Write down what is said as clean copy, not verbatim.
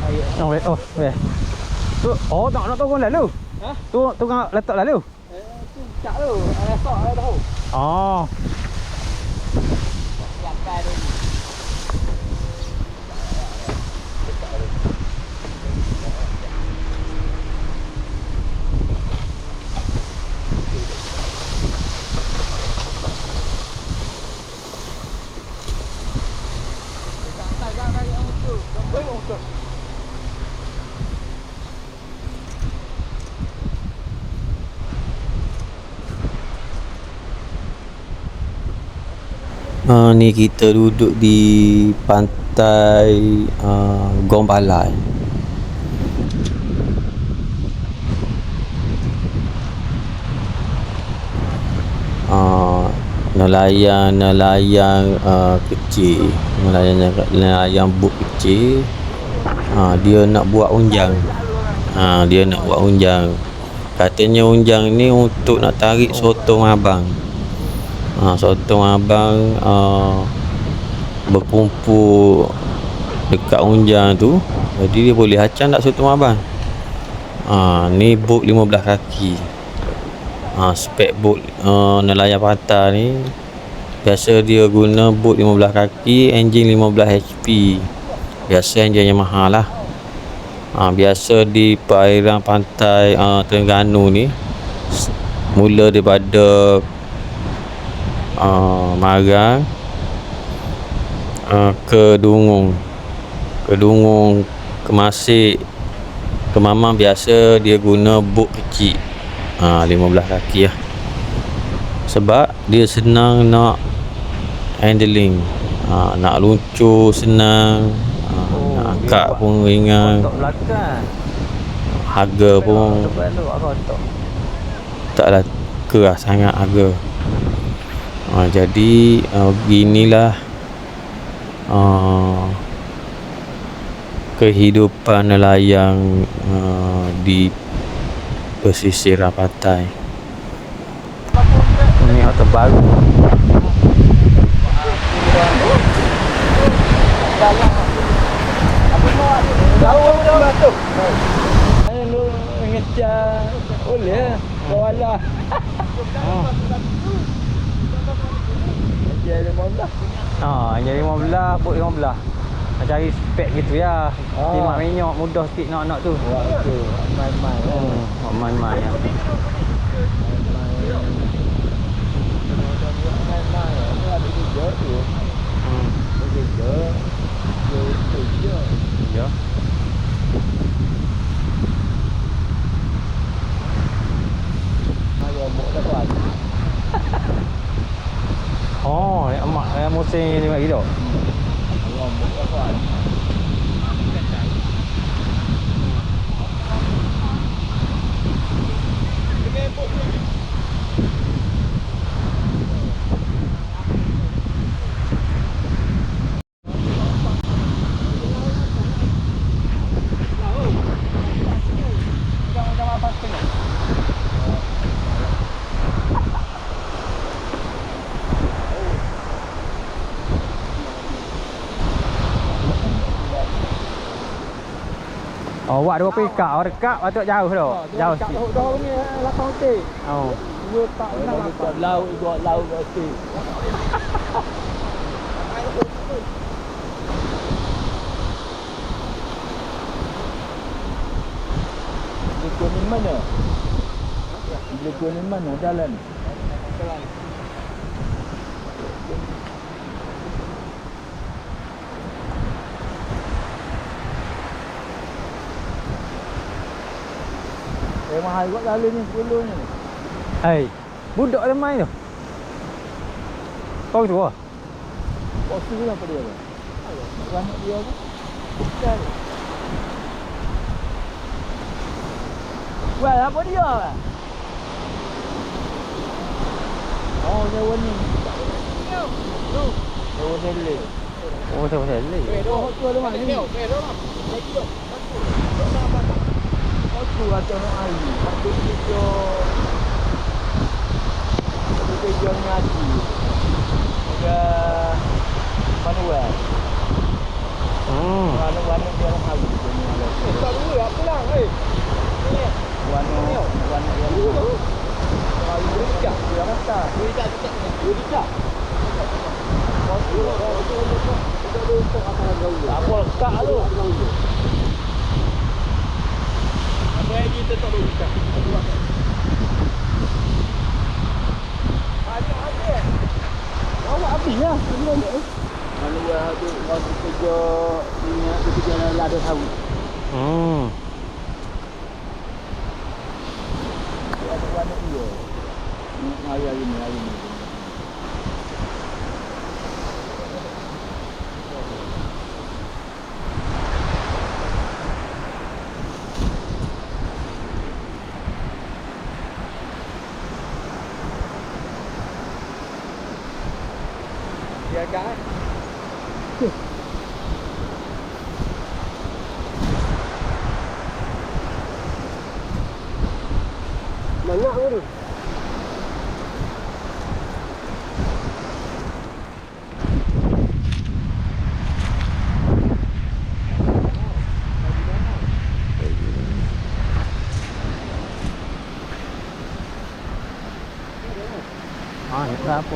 Oh, weh. Tu, nak turun lalu. Ha? Tu letak lalu. Tu cak tu. Esok ada tahu. Oh. Siapkan dia. Ni kita duduk di pantai Gong Balai. Nelayan kecil, nelayan bot kecil. Dia nak buat unjang. Katanya unjang ni untuk nak tarik sotong abang. Sotong abang berkumpul dekat unjang tu, jadi dia boleh hacang tak sotong abang. Ni bot 15 kaki. Spek bot nelayan pantai ni biasa dia guna bot 15 kaki, enjin 15 HP. Biasa enjin yang mahal lah. Biasa di perairan pantai Terengganu ni, mula daripada Marang ke Dungung, ke Masik, ke Mamang, biasa dia guna bot kecil 15 kaki lah. Sebab dia senang nak handling, nak luncur senang, nak angkat pun ringan. Harga pun taklah keras sangat harga. Jadi beginilah kehidupan nelayan di pesisir pantai. Ni hotel baru. Lu ngejar boleh bola. Jadi 15. Jadi 15, bot 15. Nak cari spek gitu ya. Timak minyak mudah sikit nak tu. Tu main-main. Main-main ya. Ya. Oh, emak musim ni bagi tu. Oh, buat dua pikap, rekap patut jauh tu. Jauh sikit. Dah ni lapang tik. Oh. Dua tak nak laut tik. Lekun ni mana? Lekun ni mana jalan? Mahal kot jalan ni 10 ni. Hei, budak dia main tu. Kau tu ah. Kau tu apa dia tu? Banyak dia tu. Bukan. Wah, apa dia? Oh, nyawa ni. Tu. Nyawa sele. Oh, tu sele. Oh, tu ada mana ni? Tu atau nak air. Aku kerja. Aku kerja ngaji. Manual. Manual dia orang air. Hmm. Warna dia. Hari ni. Dia agak Banyak ke tu? Ah, nak tak apa.